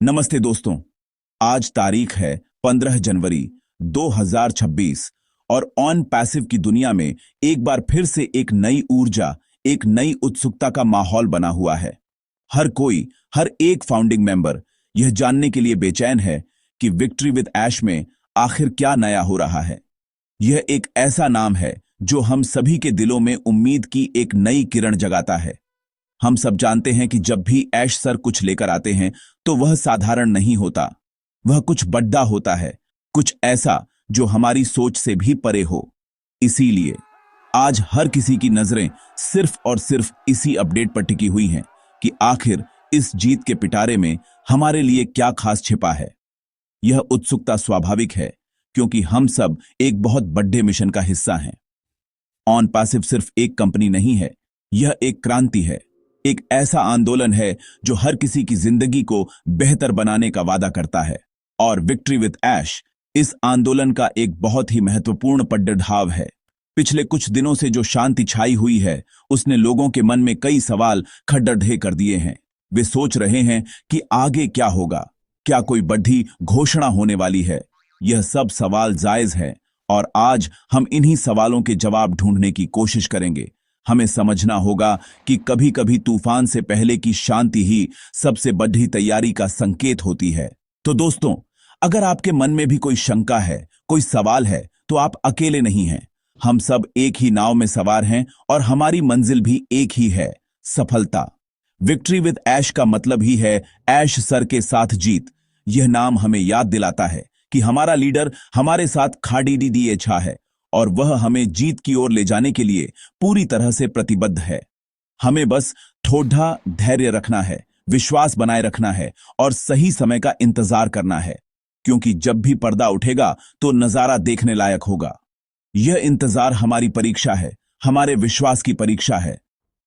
नमस्ते दोस्तों। आज तारीख है 15 जनवरी 2026 और ऑन पैसिव की दुनिया में एक बार फिर से एक नई ऊर्जा, एक नई उत्सुकता का माहौल बना हुआ है। हर कोई, हर एक फाउंडिंग मेंबर यह जानने के लिए बेचैन है कि विक्ट्री विद ऐश में आखिर क्या नया हो रहा है। यह एक ऐसा नाम है जो हम सभी के दिलों में उम्मीद की एक नई किरण जगाता है। हम सब जानते हैं कि जब भी ऐश सर कुछ लेकर आते हैं तो वह साधारण नहीं होता, वह कुछ बड़ा होता है, कुछ ऐसा जो हमारी सोच से भी परे हो। इसीलिए आज हर किसी की नजरें सिर्फ और सिर्फ इसी अपडेट पर टिकी हुई हैं कि आखिर इस जीत के पिटारे में हमारे लिए क्या खास छिपा है। यह उत्सुकता स्वाभाविक है क्योंकि हम सब एक बहुत बड़े मिशन का हिस्सा हैं। ऑन पैसिव सिर्फ एक कंपनी नहीं है, यह एक क्रांति है, एक ऐसा आंदोलन है जो हर किसी की जिंदगी को बेहतर बनाने का वादा करता है। और विक्ट्री विद ऐश इस आंदोलन का एक बहुत ही महत्वपूर्ण पड़ाव है। पिछले कुछ दिनों से जो शांति छाई हुई है उसने लोगों के मन में कई सवाल खड़े कर दिए हैं। वे सोच रहे हैं कि आगे क्या होगा, क्या कोई बड़ी घोषणा होने वाली है। यह सब सवाल जायज है और आज हम इन्हीं सवालों के जवाब ढूंढने की कोशिश करेंगे। हमें समझना होगा कि कभी कभी तूफान से पहले की शांति ही सबसे बड़ी तैयारी का संकेत होती है। तो दोस्तों, अगर आपके मन में भी कोई शंका है, कोई सवाल है, तो आप अकेले नहीं हैं। हम सब एक ही नाव में सवार हैं और हमारी मंजिल भी एक ही है, सफलता। विक्ट्री विद ऐश का मतलब ही है ऐश सर के साथ जीत। यह नाम हमें याद दिलाता है कि हमारा लीडर हमारे साथ खाड़ी दिए छा है और वह हमें जीत की ओर ले जाने के लिए पूरी तरह से प्रतिबद्ध है। हमें बस थोड़ा धैर्य रखना है, विश्वास बनाए रखना है और सही समय का इंतजार करना है, क्योंकि जब भी पर्दा उठेगा तो नजारा देखने लायक होगा। यह इंतजार हमारी परीक्षा है, हमारे विश्वास की परीक्षा है।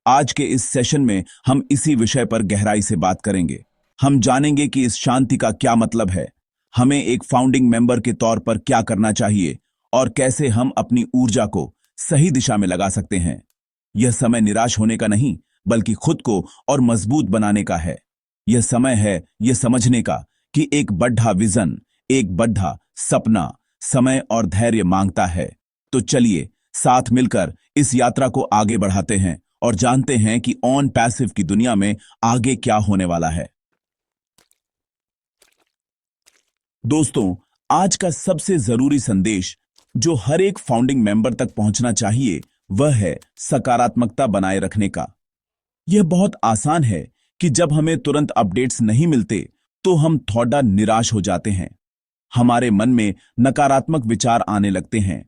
आज के इस सेशन में हम इसी विषय पर गहराई से बात करेंगे। हम जानेंगे कि इस शांति का क्या मतलब है, हमें एक फाउंडिंग मेंबर के तौर पर क्या करना चाहिए और कैसे हम अपनी ऊर्जा को सही दिशा में लगा सकते हैं। यह समय निराश होने का नहीं, बल्कि खुद को और मजबूत बनाने का है। यह समय है यह समझने का कि एक बड़ा विजन, एक बड़ा सपना समय और धैर्य मांगता है। तो चलिए साथ मिलकर इस यात्रा को आगे बढ़ाते हैं और जानते हैं कि ऑन पैसिव की दुनिया में आगे क्या होने वाला है। दोस्तों, आज का सबसे जरूरी संदेश जो हर एक फाउंडिंग मेंबर तक पहुंचना चाहिए वह है सकारात्मकता बनाए रखने का। यह बहुत आसान है कि जब हमें तुरंत अपडेट्स नहीं मिलते तो हम थोड़ा निराश हो जाते हैं। हमारे मन में नकारात्मक विचार आने लगते हैं।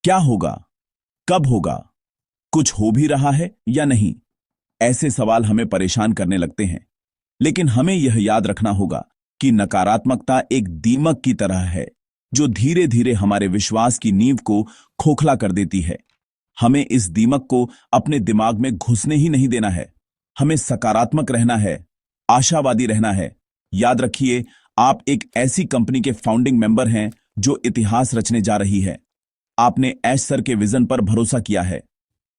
क्या होगा, कब होगा, कुछ हो भी रहा है या नहीं, ऐसे सवाल हमें परेशान करने लगते हैं। लेकिन हमें यह याद रखना होगा कि नकारात्मकता एक दीमक की तरह है जो धीरे धीरे हमारे विश्वास की नींव को खोखला कर देती है। हमें इस दीमक को अपने दिमाग में घुसने ही नहीं देना है। हमें सकारात्मक रहना है, आशावादी रहना है। याद रखिए, आप एक ऐसी कंपनी के फाउंडिंग मेंबर हैं जो इतिहास रचने जा रही है। आपने ऐश सर के विजन पर भरोसा किया है।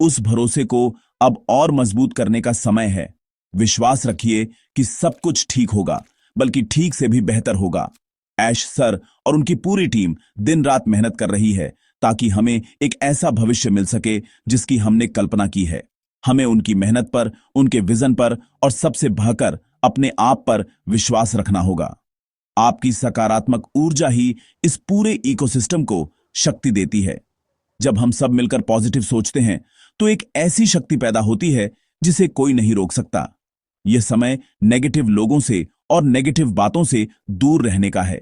उस भरोसे को अब और मजबूत करने का समय है। विश्वास रखिए कि सब कुछ ठीक होगा, बल्कि ठीक से भी बेहतर होगा। ऐश सर और उनकी पूरी टीम दिन रात मेहनत कर रही है ताकि हमें एक ऐसा भविष्य मिल सके जिसकी हमने कल्पना की है। हमें उनकी मेहनत पर, उनके विजन पर और सबसे बढ़कर अपने आप पर विश्वास रखना होगा। आपकी सकारात्मक ऊर्जा ही इस पूरे इकोसिस्टम को शक्ति देती है। जब हम सब मिलकर पॉजिटिव सोचते हैं तो एक ऐसी शक्ति पैदा होती है जिसे कोई नहीं रोक सकता। यह समय नेगेटिव लोगों से और नेगेटिव बातों से दूर रहने का है।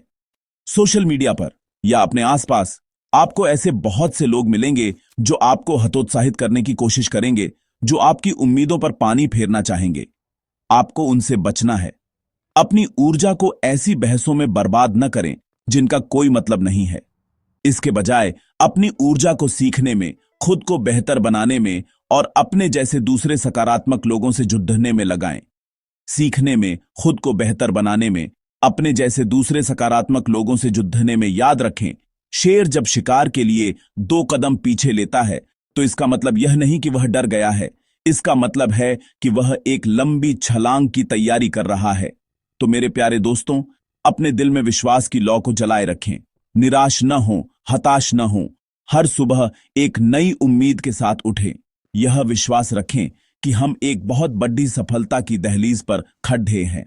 सोशल मीडिया पर या अपने आसपास आपको ऐसे बहुत से लोग मिलेंगे जो आपको हतोत्साहित करने की कोशिश करेंगे, जो आपकी उम्मीदों पर पानी फेरना चाहेंगे। आपको उनसे बचना है। अपनी ऊर्जा को ऐसी बहसों में बर्बाद न करें जिनका कोई मतलब नहीं है। इसके बजाय अपनी ऊर्जा को सीखने में, खुद को बेहतर बनाने में और अपने जैसे दूसरे सकारात्मक लोगों से जुड़ने में लगाएं। सीखने में, खुद को बेहतर बनाने में, अपने जैसे दूसरे सकारात्मक लोगों से जुड़ने में। याद रखें, शेर जब शिकार के लिए 2 कदम पीछे लेता है तो इसका मतलब यह नहीं कि वह डर गया है। इसका मतलब है कि वह एक लंबी छलांग की तैयारी कर रहा है। तो मेरे प्यारे दोस्तों, अपने दिल में विश्वास की लौ को जलाए रखें। निराश न हो, हताश न हो। हर सुबह एक नई उम्मीद के साथ उठें। यह विश्वास रखें कि हम एक बहुत बड़ी सफलता की दहलीज पर खड़े हैं।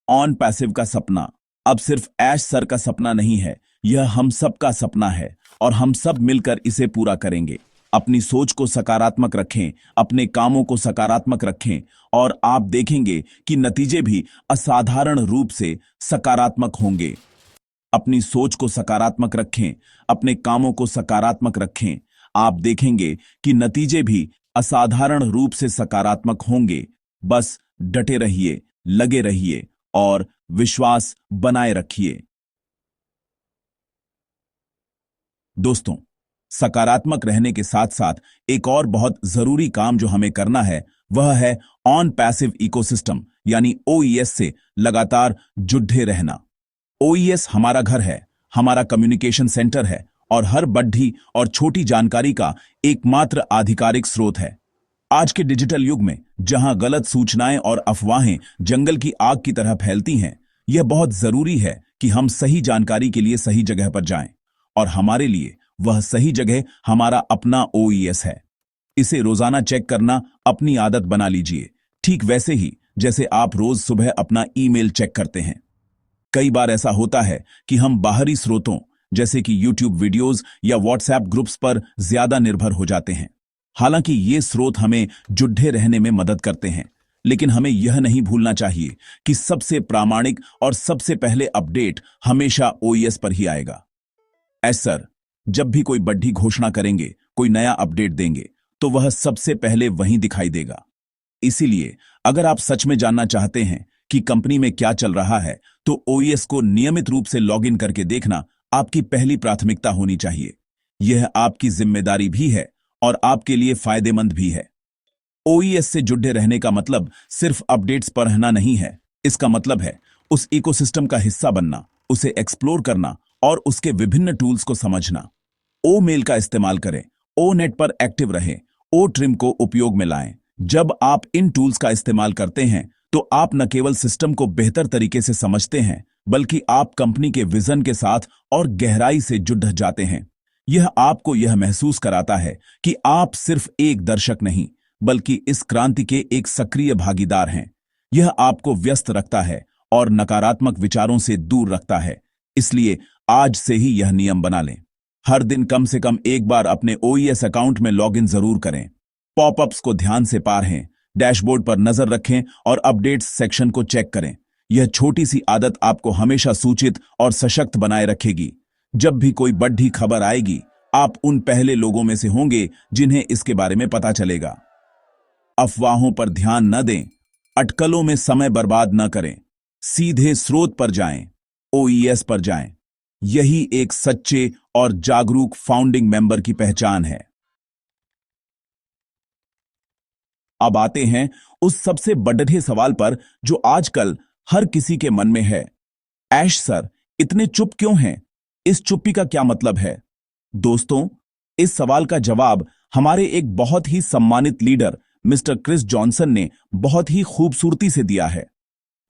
ऑन पैसिव का सपना अब सिर्फ ऐश सर का सपना नहीं है, यह हम सबका सपना है और हम सब मिलकर इसे पूरा करेंगे। अपनी सोच को सकारात्मक रखें, अपने कामों को सकारात्मक रखें और आप देखेंगे कि नतीजे भी असाधारण रूप से सकारात्मक होंगे। अपनी सोच को सकारात्मक रखें, अपने कामों को सकारात्मक रखें। आप देखेंगे कि नतीजे भी असाधारण रूप से सकारात्मक होंगे। बस डटे रहिए, लगे रहिए और विश्वास बनाए रखिए। दोस्तों, सकारात्मक रहने के साथ साथ एक और बहुत जरूरी काम जो हमें करना है वह है ऑन पैसिव इकोसिस्टम यानी ओईएस से लगातार जुड़े रहना। ओईएस हमारा घर है, हमारा कम्युनिकेशन सेंटर है और हर बड़ी और छोटी जानकारी का एकमात्र आधिकारिक स्रोत है। आज के डिजिटल युग में जहां गलत सूचनाएं और अफवाहें जंगल की आग की तरह फैलती हैं, यह बहुत जरूरी है कि हम सही जानकारी के लिए सही जगह पर जाएं और हमारे लिए वह सही जगह हमारा अपना ओईएस है। इसे रोजाना चेक करना अपनी आदत बना लीजिए, ठीक वैसे ही जैसे आप रोज सुबह अपना ईमेल चेक करते हैं। कई बार ऐसा होता है कि हम बाहरी स्रोतों जैसे कि यूट्यूब वीडियोस या व्हाट्सएप ग्रुप्स पर ज्यादा निर्भर हो जाते हैं। हालांकि ये स्रोत हमें जुड़े रहने में मदद करते हैं, लेकिन हमें यह नहीं भूलना चाहिए कि सबसे प्रामाणिक और सबसे पहले अपडेट हमेशा ओईएस पर ही आएगा। सर, जब भी कोई बड़ी घोषणा करेंगे, कोई नया अपडेट देंगे, तो वह सबसे पहले वहीं दिखाई देगा। इसीलिए अगर आप सच में जानना चाहते हैं कि कंपनी में क्या चल रहा है, तो ओईएस को नियमित रूप से लॉगिन करके देखना आपकी पहली प्राथमिकता होनी चाहिए। यह आपकी जिम्मेदारी भी है और आपके लिए फायदेमंद भी है। ओईएस से जुड़े रहने का मतलब सिर्फ अपडेट्स पढ़ना नहीं है। इसका मतलब है उस इकोसिस्टम का हिस्सा बनना, उसे एक्सप्लोर करना और उसके विभिन्न टूल्स को समझना। ओ मेल का इस्तेमाल करें, ओ नेट पर एक्टिव रहें, ओ ट्रिम को उपयोग में लाएं। जब आप इन टूल्स का इस्तेमाल करते हैं तो आप न केवल सिस्टम को बेहतर तरीके से समझते हैं, बल्कि आप कंपनी के विजन के साथ और गहराई से जुड़ जाते हैं। यह आपको यह महसूस कराता है कि आप सिर्फ एक दर्शक नहीं, बल्कि इस क्रांति के एक सक्रिय भागीदार हैं। यह आपको व्यस्त रखता है और नकारात्मक विचारों से दूर रखता है। इसलिए आज से ही यह नियम बना लें, हर दिन कम से कम एक बार अपने ओईएस अकाउंट में लॉगिन जरूर करें। पॉपअप्स को ध्यान से पढ़ें, डैशबोर्ड पर नजर रखें और अपडेट्स सेक्शन को चेक करें। यह छोटी सी आदत आपको हमेशा सूचित और सशक्त बनाए रखेगी। जब भी कोई बड़ी खबर आएगी, आप उन पहले लोगों में से होंगे जिन्हें इसके बारे में पता चलेगा। अफवाहों पर ध्यान न दें, अटकलों में समय बर्बाद न करें, सीधे स्रोत पर जाएं, ओईएस पर जाएं। यही एक सच्चे और जागरूक फाउंडिंग मेंबर की पहचान है। अब आते हैं उस सबसे बड़े सवाल पर जो आजकल हर किसी के मन में है। ऐश सर, इतने चुप क्यों हैं? इस चुप्पी का क्या मतलब है? दोस्तों, इस सवाल का जवाब हमारे एक बहुत ही सम्मानित लीडर मिस्टर क्रिस जॉनसन ने बहुत ही खूबसूरती से दिया है।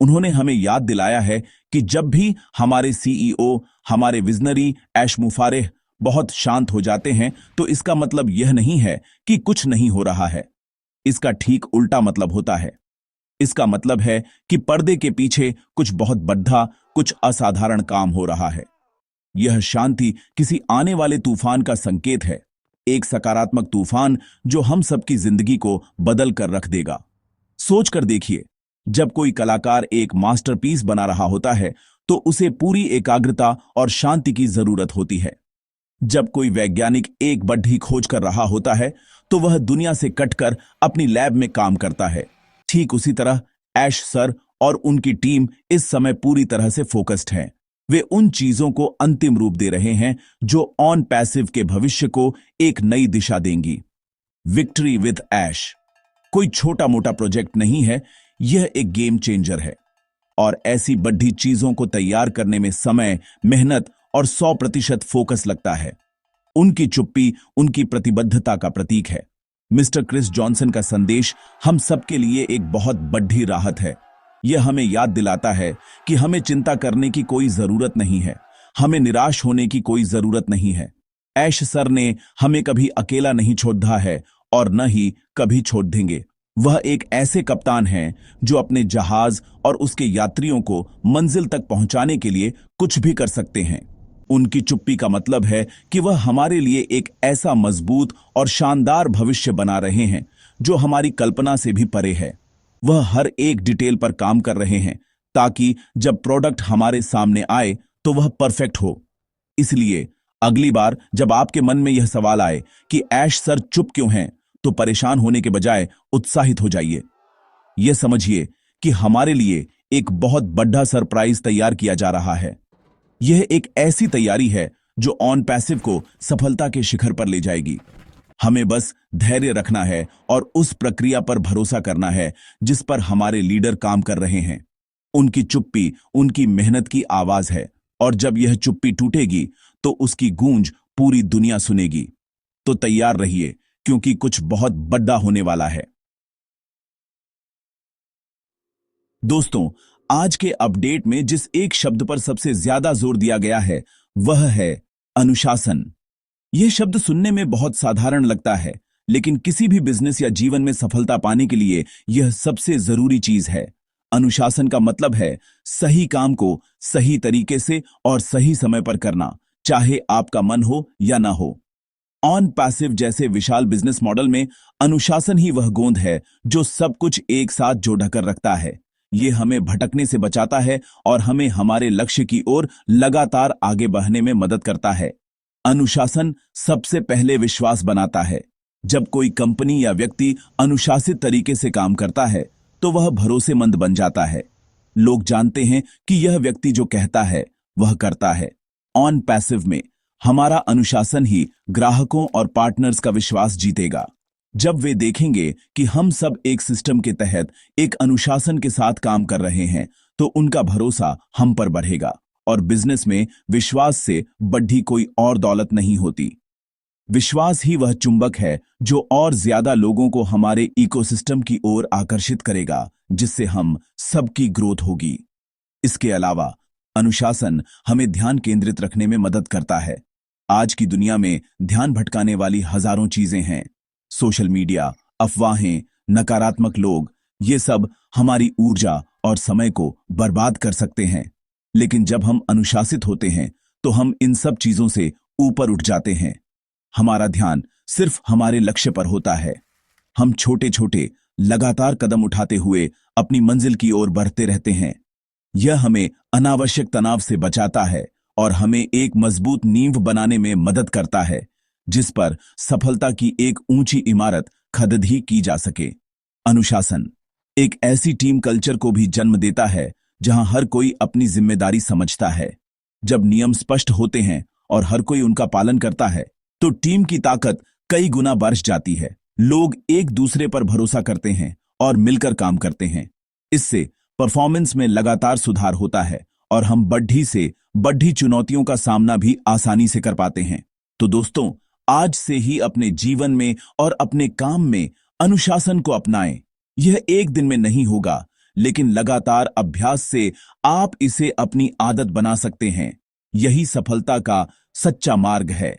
उन्होंने हमें याद दिलाया है कि जब भी हमारे सीईओ, हमारे विजनरी ऐश मुफारेह बहुत शांत हो जाते हैं, तो इसका मतलब यह नहीं है कि कुछ नहीं हो रहा है। इसका ठीक उल्टा मतलब होता है। इसका मतलब है कि पर्दे के पीछे कुछ बहुत बड़ा, कुछ असाधारण काम हो रहा है। यह शांति किसी आने वाले तूफान का संकेत है, एक सकारात्मक तूफान जो हम सबकी जिंदगी को बदल कर रख देगा। सोच कर देखिए, जब कोई कलाकार एक मास्टरपीस बना रहा होता है तो उसे पूरी एकाग्रता और शांति की जरूरत होती है। जब कोई वैज्ञानिक एक बड़ी खोज कर रहा होता है तो वह दुनिया से कटकर अपनी लैब में काम करता है। ठीक उसी तरह ऐश सर और उनकी टीम इस समय पूरी तरह से फोकस्ड हैं। वे उन चीजों को अंतिम रूप दे रहे हैं जो ऑन पैसिव के भविष्य को एक नई दिशा देंगी। विक्ट्री विद ऐश कोई छोटा मोटा प्रोजेक्ट नहीं है, यह एक गेम चेंजर है। और ऐसी बड़ी चीजों को तैयार करने में समय, मेहनत और 100% फोकस लगता है। उनकी चुप्पी उनकी प्रतिबद्धता का प्रतीक है। मिस्टर क्रिस जॉनसन का संदेश हम सबके लिए एक बहुत बड़ी राहत है। यह हमें याद दिलाता है कि हमें चिंता करने की कोई जरूरत नहीं है, हमें निराश होने की कोई जरूरत नहीं है। ऐश सर ने हमें कभी अकेला नहीं छोड़ा है और न ही कभी छोड़ देंगे। वह एक ऐसे कप्तान हैं जो अपने जहाज और उसके यात्रियों को मंजिल तक पहुंचाने के लिए कुछ भी कर सकते हैं। उनकी चुप्पी का मतलब है कि वह हमारे लिए एक ऐसा मजबूत और शानदार भविष्य बना रहे हैं जो हमारी कल्पना से भी परे है। वह हर एक डिटेल पर काम कर रहे हैं ताकि जब प्रोडक्ट हमारे सामने आए तो वह परफेक्ट हो। इसलिए अगली बार जब आपके मन में यह सवाल आए कि ऐश सर चुप क्यों हैं, तो परेशान होने के बजाय उत्साहित हो जाइए। यह समझिए कि हमारे लिए एक बहुत बड़ा सरप्राइज तैयार किया जा रहा है। यह एक ऐसी तैयारी है जो ऑन पैसिव को सफलता के शिखर पर ले जाएगी। हमें बस धैर्य रखना है और उस प्रक्रिया पर भरोसा करना है जिस पर हमारे लीडर काम कर रहे हैं। उनकी चुप्पी उनकी मेहनत की आवाज है, और जब यह चुप्पी टूटेगी तो उसकी गूंज पूरी दुनिया सुनेगी। तो तैयार रहिए, क्योंकि कुछ बहुत बड़ा होने वाला है। दोस्तों, आज के अपडेट में जिस एक शब्द पर सबसे ज्यादा जोर दिया गया है वह है अनुशासन। यह शब्द सुनने में बहुत साधारण लगता है, लेकिन किसी भी बिजनेस या जीवन में सफलता पाने के लिए यह सबसे जरूरी चीज है। अनुशासन का मतलब है सही काम को सही तरीके से और सही समय पर करना, चाहे आपका मन हो या ना हो। ऑन पैसिव जैसे विशाल बिजनेस मॉडल में अनुशासन ही वह गोंद है जो सब कुछ एक साथ जोड़ कर रखता है। यह हमें भटकने से बचाता है और हमें हमारे लक्ष्य की ओर लगातार आगे बढ़ने में मदद करता है। अनुशासन सबसे पहले विश्वास बनाता है। जब कोई कंपनी या व्यक्ति अनुशासित तरीके से काम करता है तो वह भरोसेमंद बन जाता है। लोग जानते हैं कि यह व्यक्ति जो कहता है वह करता है। ऑन पैसिव में हमारा अनुशासन ही ग्राहकों और पार्टनर्स का विश्वास जीतेगा। जब वे देखेंगे कि हम सब एक सिस्टम के तहत एक अनुशासन के साथ काम कर रहे हैं, तो उनका भरोसा हम पर बढ़ेगा। और बिजनेस में विश्वास से बढ़ी कोई और दौलत नहीं होती। विश्वास ही वह चुंबक है जो और ज्यादा लोगों को हमारे इकोसिस्टम की ओर आकर्षित करेगा, जिससे हम सबकी ग्रोथ होगी। इसके अलावा अनुशासन हमें ध्यान केंद्रित रखने में मदद करता है। आज की दुनिया में ध्यान भटकाने वाली हजारों चीजें हैं। सोशल मीडिया, अफवाहें, नकारात्मक लोग, ये सब हमारी ऊर्जा और समय को बर्बाद कर सकते हैं। लेकिन जब हम अनुशासित होते हैं तो हम इन सब चीजों से ऊपर उठ जाते हैं। हमारा ध्यान सिर्फ हमारे लक्ष्य पर होता है। हम छोटे छोटे लगातार कदम उठाते हुए अपनी मंजिल की ओर बढ़ते रहते हैं। यह हमें अनावश्यक तनाव से बचाता है और हमें एक मजबूत नींव बनाने में मदद करता है, जिस पर सफलता की एक ऊंची इमारत खड़ी की जा सके। अनुशासन एक ऐसी टीम कल्चर को भी जन्म देता है जहां हर कोई अपनी जिम्मेदारी समझता है। जब नियम स्पष्ट होते हैं और हर कोई उनका पालन करता है, तो टीम की ताकत कई गुना बढ़ जाती है। लोग एक दूसरे पर भरोसा करते हैं और मिलकर काम करते हैं। इससे परफॉर्मेंस में लगातार सुधार होता है और हम बढ़ी से बढ़ी चुनौतियों का सामना भी आसानी से कर पाते हैं। तो दोस्तों, आज से ही अपने जीवन में और अपने काम में अनुशासन को अपनाएं। यह एक दिन में नहीं होगा, लेकिन लगातार अभ्यास से आप इसे अपनी आदत बना सकते हैं। यही सफलता का सच्चा मार्ग है।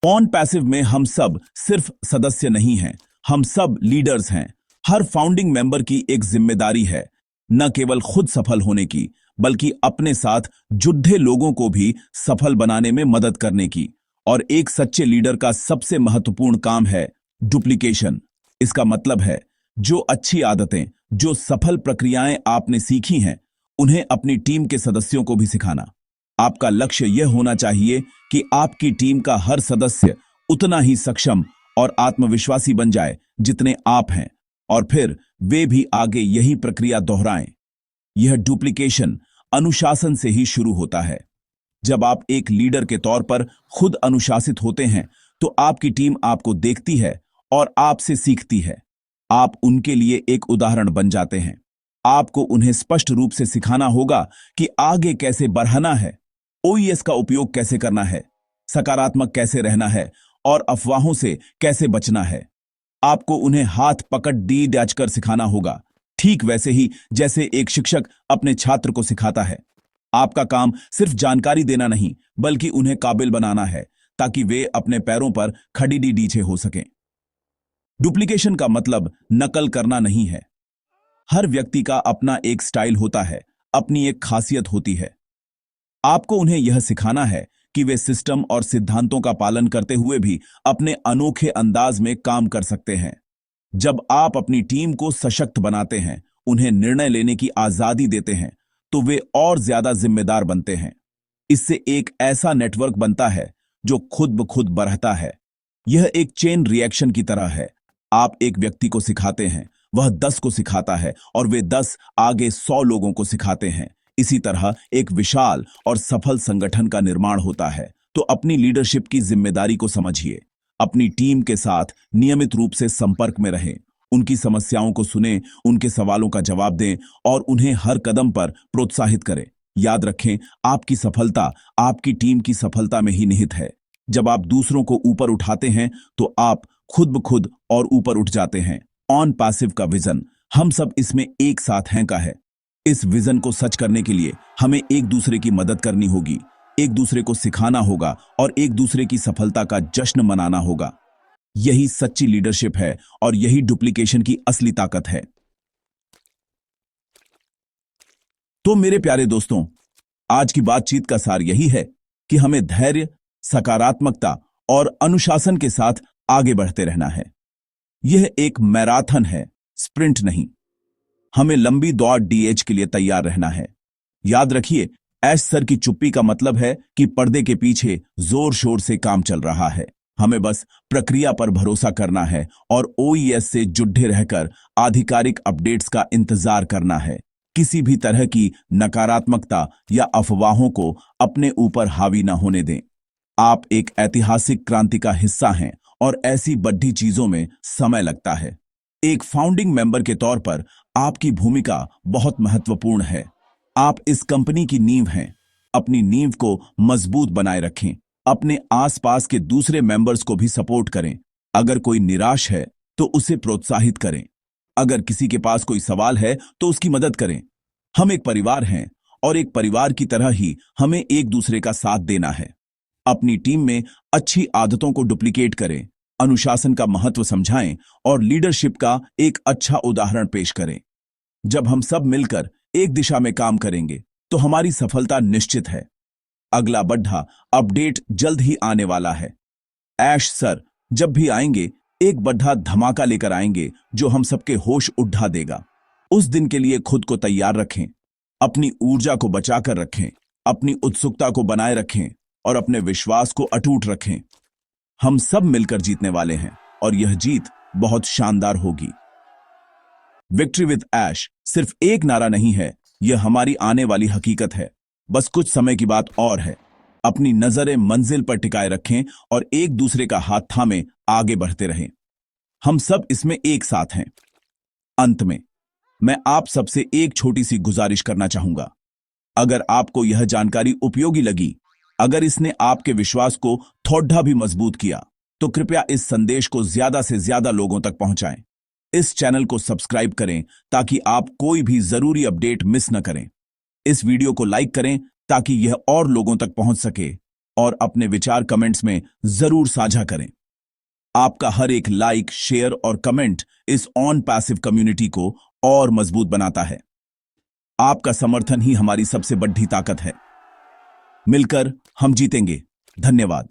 ऑन पैसिव में हम सब सिर्फ सदस्य नहीं हैं, हम सब लीडर्स हैं। हर फाउंडिंग मेंबर की एक जिम्मेदारी है, न केवल खुद सफल होने की, बल्कि अपने साथ जुड़े लोगों को भी सफल बनाने में मदद करने की। और एक सच्चे लीडर का सबसे महत्वपूर्ण काम है डुप्लीकेशन। इसका मतलब है जो अच्छी आदतें, जो सफल प्रक्रियाएं आपने सीखी हैं, उन्हें अपनी टीम के सदस्यों को भी सिखाना। आपका लक्ष्य यह होना चाहिए कि आपकी टीम का हर सदस्य उतना ही सक्षम और आत्मविश्वासी बन जाए जितने आप हैं, और फिर वे भी आगे यही प्रक्रिया दोहराएं। यह डुप्लीकेशन अनुशासन से ही शुरू होता है। जब आप एक लीडर के तौर पर खुद अनुशासित होते हैं, तो आपकी टीम आपको देखती है और आपसे सीखती है। आप उनके लिए एक उदाहरण बन जाते हैं। आपको उन्हें स्पष्ट रूप से सिखाना होगा कि आगे कैसे बढ़ना है, ओईएस का उपयोग कैसे करना है, सकारात्मक कैसे रहना है और अफवाहों से कैसे बचना है। आपको उन्हें हाथ पकड़ डी डैच कर सिखाना होगा, ठीक वैसे ही जैसे एक शिक्षक अपने छात्र को सिखाता है। आपका काम सिर्फ जानकारी देना नहीं, बल्कि उन्हें काबिल बनाना है, ताकि वे अपने पैरों पर खड़ी डी डीछे हो सकें। डुप्लीकेशन का मतलब नकल करना नहीं है। हर व्यक्ति का अपना एक स्टाइल होता है, अपनी एक खासियत होती है। आपको उन्हें यह सिखाना है कि वे सिस्टम और सिद्धांतों का पालन करते हुए भी अपने अनोखे अंदाज में काम कर सकते हैं। जब आप अपनी टीम को सशक्त बनाते हैं, उन्हें निर्णय लेने की आजादी देते हैं, तो वे और ज्यादा जिम्मेदार बनते हैं। इससे एक ऐसा नेटवर्क बनता है जो खुद ब खुद बढ़ता है। यह एक चेन रिएक्शन की तरह है। आप एक व्यक्ति को सिखाते हैं, वह 10 को सिखाता है और वे 10 आगे 100 लोगों को सिखाते हैं। इसी तरह एक विशाल और सफल संगठन का निर्माण होता है। तो अपनी लीडरशिप की जिम्मेदारी को समझिए। अपनी टीम के साथ नियमित रूप से संपर्क में रहें, उनकी समस्याओं को सुनें, उनके सवालों का जवाब दें और उन्हें हर कदम पर प्रोत्साहित करें। याद रखें, आपकी सफलता आपकी टीम की सफलता में ही निहित है। जब आप दूसरों को ऊपर उठाते हैं, तो आप खुद ब खुद और ऊपर उठ जाते हैं। ऑन पैसिव का विजन हम सब इसमें एक साथ हैं का है। इस विजन को सच करने के लिए हमें एक दूसरे की मदद करनी होगी, एक दूसरे को सिखाना होगा और एक दूसरे की सफलता का जश्न मनाना होगा। यही सच्ची लीडरशिप है और यही डुप्लीकेशन की असली ताकत है। तो मेरे प्यारे दोस्तों, आज की बातचीत का सार यही है कि हमें धैर्य, सकारात्मकता और अनुशासन के साथ आगे बढ़ते रहना है। यह एक मैराथन है, स्प्रिंट नहीं। हमें लंबी दौड़ डीएच के लिए तैयार रहना है। याद रखिए, ऐश सर की चुप्पी का मतलब है कि पर्दे के पीछे जोर शोर से काम चल रहा है। हमें बस प्रक्रिया पर भरोसा करना है और ओईएस से जुड़े रहकर आधिकारिक अपडेट्स का इंतजार करना है। किसी भी तरह की नकारात्मकता या अफवाहों को अपने ऊपर हावी न होने दें। आप एक ऐतिहासिक क्रांति का हिस्सा हैं और ऐसी बड़ी चीजों में समय लगता है। एक फाउंडिंग मेंबर के तौर पर आपकी भूमिका बहुत महत्वपूर्ण है। आप इस कंपनी की नींव हैं। अपनी नींव को मजबूत बनाए रखें। अपने आसपास के दूसरे मेंबर्स को भी सपोर्ट करें। अगर कोई निराश है तो उसे प्रोत्साहित करें। अगर किसी के पास कोई सवाल है तो उसकी मदद करें। हम एक परिवार हैं और एक परिवार की तरह ही हमें एक दूसरे का साथ देना है। अपनी टीम में अच्छी आदतों को डुप्लीकेट करें, अनुशासन का महत्व समझाएं और लीडरशिप का एक अच्छा उदाहरण पेश करें। जब हम सब मिलकर एक दिशा में काम करेंगे तो हमारी सफलता निश्चित है। अगला बड़ा अपडेट जल्द ही आने वाला है। ऐश सर जब भी आएंगे, एक बड़ा धमाका लेकर आएंगे जो हम सबके होश उड़ा देगा। उस दिन के लिए खुद को तैयार रखें, अपनी ऊर्जा को बचाकर रखें, अपनी उत्सुकता को बनाए रखें और अपने विश्वास को अटूट रखें। हम सब मिलकर जीतने वाले हैं और यह जीत बहुत शानदार होगी। विक्ट्री विद ऐश सिर्फ एक नारा नहीं है, यह हमारी आने वाली हकीकत है। बस कुछ समय की बात और है। अपनी नजरें मंजिल पर टिकाए रखें और एक दूसरे का हाथ थामे आगे बढ़ते रहें। हम सब इसमें एक साथ हैं। अंत में मैं आप सबसे एक छोटी सी गुजारिश करना चाहूंगा। अगर आपको यह जानकारी उपयोगी लगी, अगर इसने आपके विश्वास को थोड़ा भी मजबूत किया, तो कृपया इस संदेश को ज्यादा से ज्यादा लोगों तक पहुंचाएं। इस चैनल को सब्सक्राइब करें ताकि आप कोई भी जरूरी अपडेट मिस न करें। इस वीडियो को लाइक करें ताकि यह और लोगों तक पहुंच सके और अपने विचार कमेंट्स में जरूर साझा करें। आपका हर एक लाइक, शेयर और कमेंट इस ऑन पैसिव कम्युनिटी को और मजबूत बनाता है। आपका समर्थन ही हमारी सबसे बड़ी ताकत है। मिलकर हम जीतेंगे। धन्यवाद।